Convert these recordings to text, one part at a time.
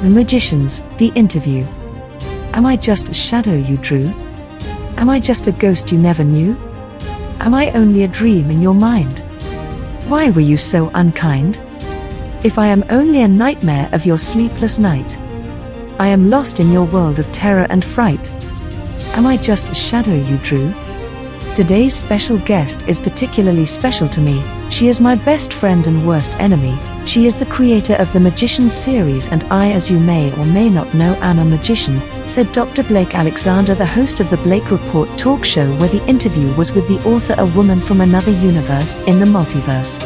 The Magicians, the interview. Am I just a shadow you drew? Am I just a ghost you never knew? Am I only a dream in your mind? Why were you so unkind? If I am only a nightmare of your sleepless night, I am lost in your world of terror and fright. Am I just a shadow you drew? Today's special guest is particularly special to me. She is my best friend and worst enemy. She is the creator of the Magician series, and I, as you may or may not know, am a magician, said Dr. Blake Alexander, the host of the Blake Report talk show, where the interview was with the author, a woman from another universe in the multiverse.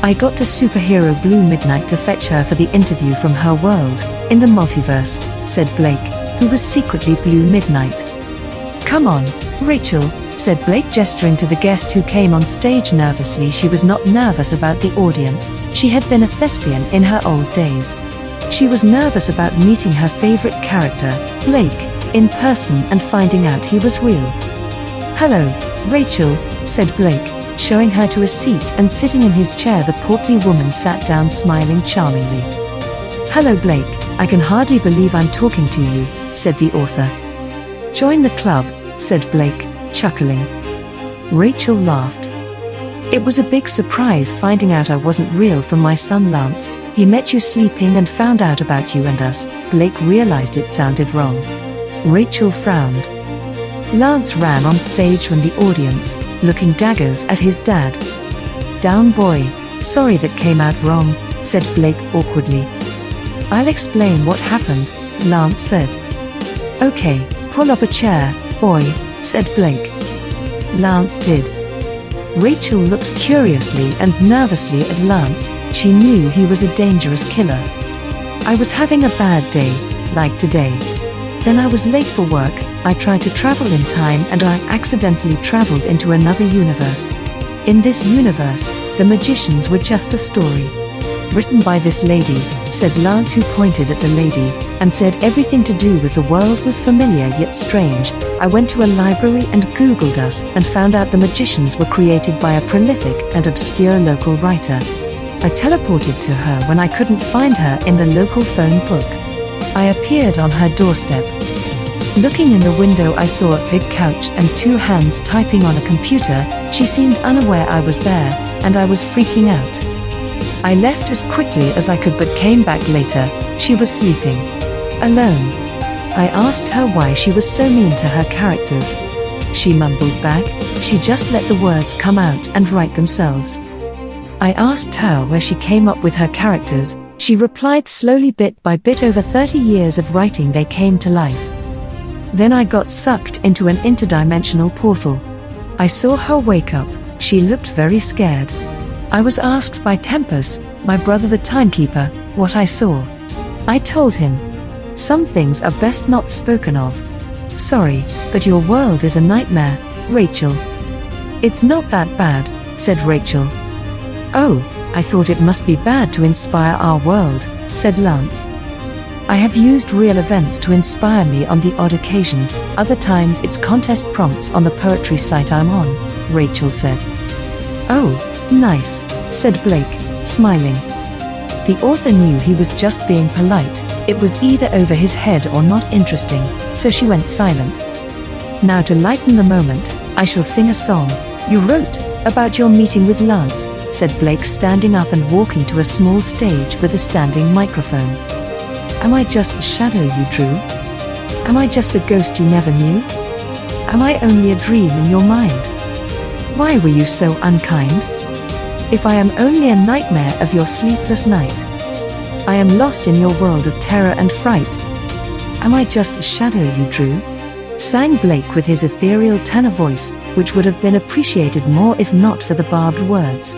I got the superhero Blue Midnight to fetch her for the interview from her world, in the multiverse, said Blake, who was secretly Blue Midnight. Come on, Rachel, said Blake, gesturing to the guest who came on stage nervously. She was not nervous about the audience. She had been a thespian in her old days. She was nervous about meeting her favorite character, Blake, in person and finding out he was real. Hello, Rachel, said Blake, showing her to a seat, and sitting in his chair the portly woman sat down, smiling charmingly. Hello Blake, I can hardly believe I'm talking to you, said the author. Join the club, said Blake, chuckling. Rachel laughed. It was a big surprise finding out I wasn't real from my son Lance. He met you sleeping and found out about you and us. Blake realized it sounded wrong. Rachel frowned. Lance ran on stage from the audience, looking daggers at his dad. Down boy, sorry that came out wrong, said Blake awkwardly. I'll explain what happened, Lance said. Okay, pull up a chair, boy, said Blake. Lance did. Rachel looked curiously and nervously at Lance. She knew he was a dangerous killer. I was having a bad day, like today. Then I was late for work. I tried to travel in time and I accidentally traveled into another universe. In this universe, the magicians were just a story written by this lady, said Lance, who pointed at the lady, and said everything to do with the world was familiar yet strange. I went to a library and Googled us and found out the magicians were created by a prolific and obscure local writer. I teleported to her when I couldn't find her in the local phone book. I appeared on her doorstep. Looking in the window, I saw a big couch and two hands typing on a computer. She seemed unaware I was there, and I was freaking out. I left as quickly as I could but came back later. She was sleeping. Alone. I asked her why she was so mean to her characters. She mumbled back, she just let the words come out and write themselves. I asked her where she came up with her characters. She replied slowly, bit by bit, over 30 years of writing they came to life. Then I got sucked into an interdimensional portal. I saw her wake up. She looked very scared. I was asked by Tempus, my brother the timekeeper, what I saw. I told him, some things are best not spoken of. Sorry, but your world is a nightmare, Rachel. It's not that bad, said Rachel. Oh, I thought it must be bad to inspire our world, said Lance. I have used real events to inspire me on the odd occasion. Other times it's contest prompts on the poetry site I'm on, Rachel said. Oh, nice, said Blake, smiling. The author knew he was just being polite. It was either over his head or not interesting, so she went silent. Now, to lighten the moment, I shall sing a song you wrote about your meeting with Lance, said Blake, standing up and walking to a small stage with a standing microphone. Am I just a shadow you drew? Am I just a ghost you never knew? Am I only a dream in your mind? Why were you so unkind? If I am only a nightmare of your sleepless night, I am lost in your world of terror and fright. Am I just a shadow you drew? Sang Blake with his ethereal tenor voice, which would have been appreciated more if not for the barbed words.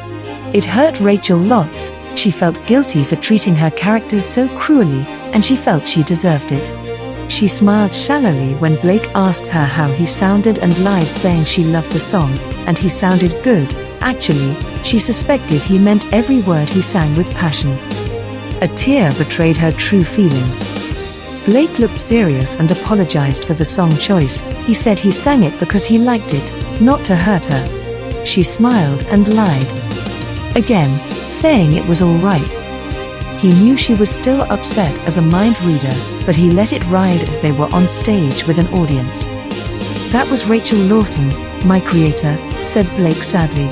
It hurt Rachel lots. She felt guilty for treating her characters so cruelly, and she felt she deserved it. She smiled shallowly when Blake asked her how he sounded and lied, saying she loved the song, and he sounded good. Actually, she suspected he meant every word he sang with passion. A tear betrayed her true feelings. Blake looked serious and apologized for the song choice. He said he sang it because he liked it, not to hurt her. She smiled and lied again, saying it was all right. He knew she was still upset as a mind reader, but he let it ride as they were on stage with an audience. "That was Rachel Lawson, my creator," said Blake sadly.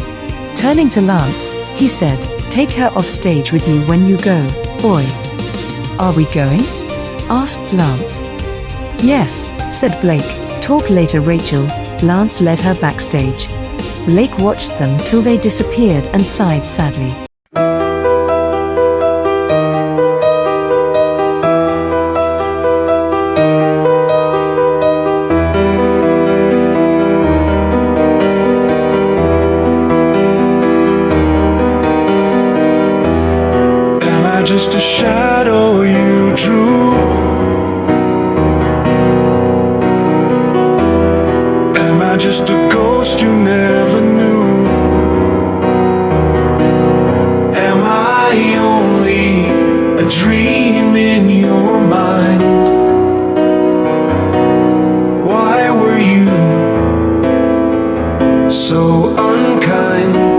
Turning to Lance, he said, "Take her off stage with you when you go, boy." "Are we going?" asked Lance. "Yes," said Blake. "Talk later, Rachel." Lance led her backstage. Blake watched them till they disappeared and sighed sadly. Just a shadow you drew. Am I just a ghost you never knew? Am I only a dream in your mind? Why were you so unkind?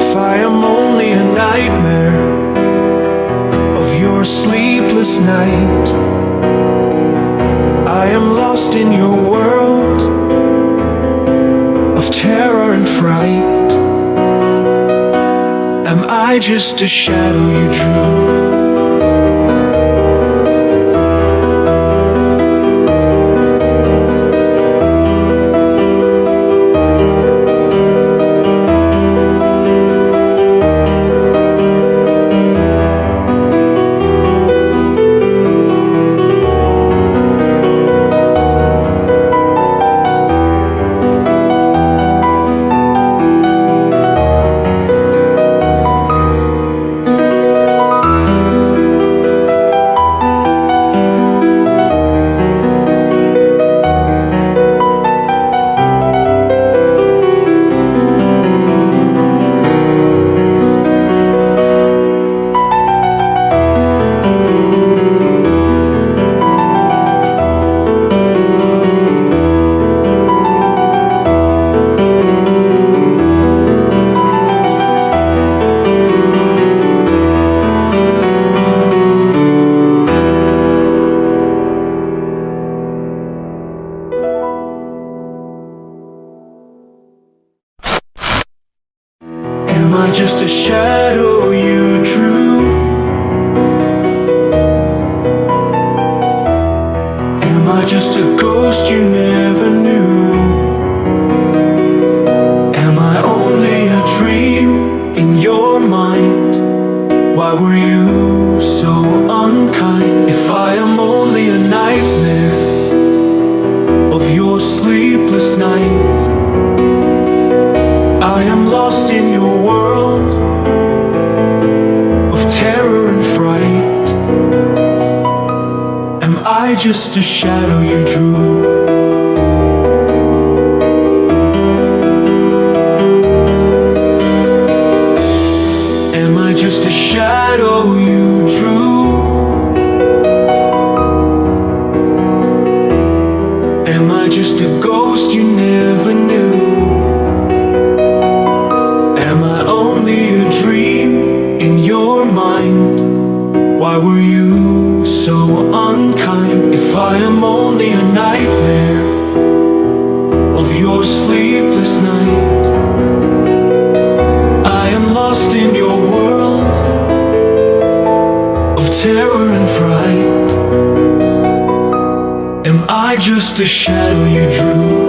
If I am only a nightmare of your sleepless night, I am lost in your world of terror and fright. Am I just a shadow you drew? Am I just a shadow you drew? Am I just a ghost you never knew? Am I only a dream in your mind? Why were you so unkind? If I am only a nightmare of your sleepless night, I am lost in your world of terror and fright. Am I just a shadow you drew? Am I just a shadow you drew? Am I just a ghost you never knew? Am I only a dream in your mind? Why were you so unkind? If I am only a nightmare of your sleepless night, I am lost in your world of terror and fright. Am I just a shadow you drew?